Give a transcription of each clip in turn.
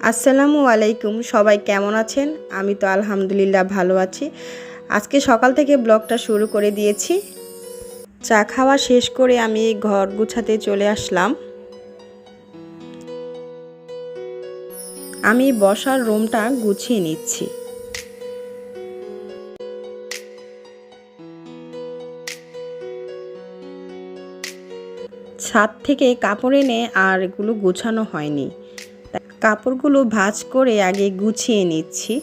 আসসালামু আলাইকুম, সবাই কেমন আছেন? আমি তো আলহামদুলিল্লাহ ভালো আছি। আজকে সকাল থেকে ব্লগটা শুরু করে দিয়েছি। চা খাওয়া শেষ করে আমি ঘর গুছাতে চলে আসলাম। আমি বসার রুমটা গুছিয়ে নিচ্ছি। ছাদ থেকে কাপড় এনে আর এগুলো গুছানো হয়নি। কাপড়গুলো ভাঁজ করে আগে গুছিয়ে নিচ্ছি।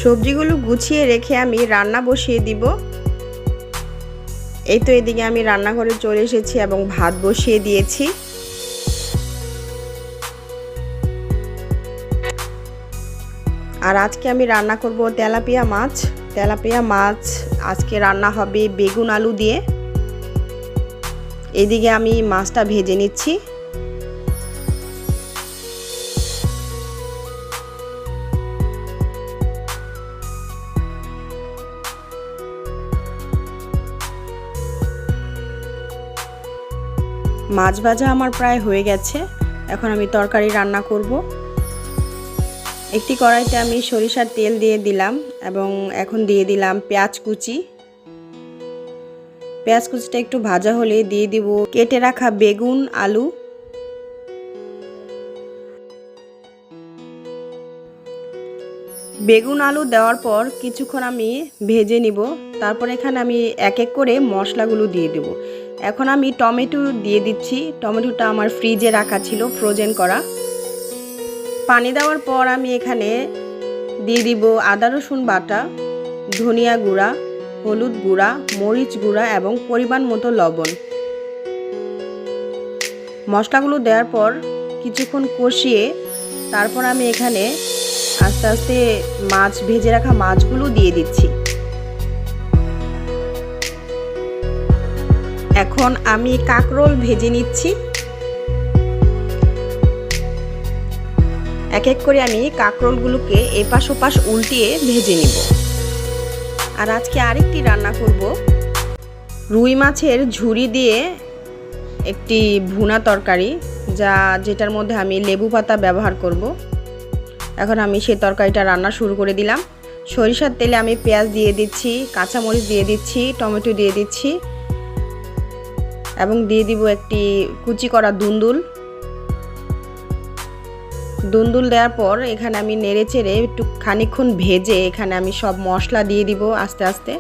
সবজিগুলো গুছিয়ে রেখে আমি রান্না বসিয়ে দিব। এই তো এদিকে আমি রান্নাঘরে চলে এসেছি এবং ভাত বসিয়ে দিয়েছি। আর আজকে আমি রান্না করব তেলাপিয়া মাছ। তেলাপিয়া মাছ আজকে রান্না হবে বেগুন আলু দিয়ে। এদিকে আমি মাছটা ভেজে নিচ্ছি। মাছ ভাজা আমার প্রায় হয়ে গেছে। এখন আমি তরকারি রান্না করব। একটি কড়াইতে আমি সরিষার তেল দিয়ে দিলাম এবং এখন দিয়ে দিলাম পেঁয়াজ কুচি। পেঁয়াজ কুচিটা একটু ভাজা হলে দিয়ে দিব কেটে রাখা বেগুন আলু। বেগুন আলু দেওয়ার পর কিছুক্ষণ আমি ভেজে নিব। তারপর এখানে আমি এক এক করে মশলাগুলো দিয়ে দেব। এখন আমি টমেটো দিয়ে দিচ্ছি। টমেটোটা আমার ফ্রিজে রাখা ছিল, ফ্রোজেন করা। পানি দেওয়ার পর আমি এখানে দিয়ে দিব আদা রসুন বাটা, ধনিয়া গুঁড়া, হলুদ গুঁড়া, মরিচ গুঁড়া এবং পরিমাণ মতো লবণ। মশলাগুলো দেওয়ার পর কিছুক্ষণ কষিয়ে তারপর আমি এখানে আস্তে আস্তে মাছ ভেজে রাখা মাছগুলো দিয়ে দিচ্ছি। এখন আমি কাঁকরোল ভেজে নিচ্ছি। এক এক করে আমি কাঁকরোলগুলোকে এপাশ ওপাশ উল্টিয়ে ভেজে নিব। আর আজকে আরেকটি রান্না করব রুই মাছের ঝুরি দিয়ে একটি ভুনা তরকারি, যেটার মধ্যে আমি লেবু পাতা ব্যবহার করব। এখন আমি সেই তরকারিটা রান্না শুরু করে দিলাম। সরিষার তেলে আমি পেঁয়াজ দিয়ে দিচ্ছি, কাঁচামরিচ দিয়ে দিচ্ছি, টমেটো দিয়ে দিচ্ছি এবং দিয়ে দিব একটি কুচি করা দুন্দুল। দুন্দুল দেওয়ার পর এখানে আমি নেড়ে চেড়ে একটু খানিকক্ষণ ভেজে এখানে আমি সব মশলা দিয়ে দিব আস্তে আস্তে।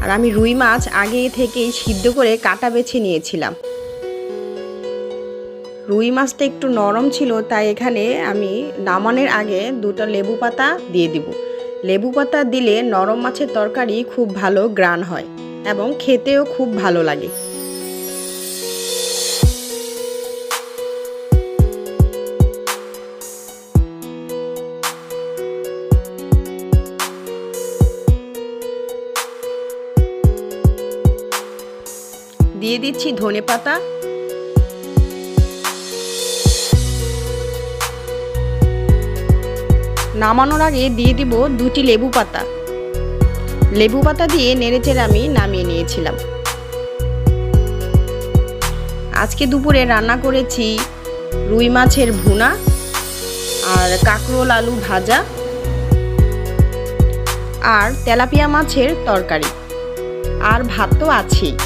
আর আমি রুই মাছ আগে থেকেই সিদ্ধ করে কাটা বেছে নিয়েছিলাম। রুই মাছটা একটু নরম ছিল, তাই এখানে আমি নামানোর আগে দুটো লেবু পাতা দিয়ে দিব। লেবু পাতা দিলে নরম মাছের তরকারি খুব ভালো গ্রান হয় এবং খেতেও খুব ভালো লাগে। দিয়ে দিচ্ছি ধনেপাতা, নামানোর আগে দিয়ে দিব 2টি লেবু পাতা। লেবু পাতা দিয়ে নেড়েচেড়ে আমি নামিয়ে নিয়েছিলাম। আজকে দুপুরে রান্না করেছি রুই মাছের ভুনা আর কাঁকরোল আলু ভাজা আর তেলাপিয়া মাছের তরকারি, আর ভাত তো আছেই।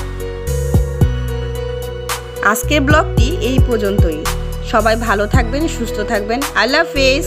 আজকের ব্লগটি এই পর্যন্তই। সবাই ভালো থাকবেন, সুস্থ থাকবেন। আল্লাহ হাফেজ।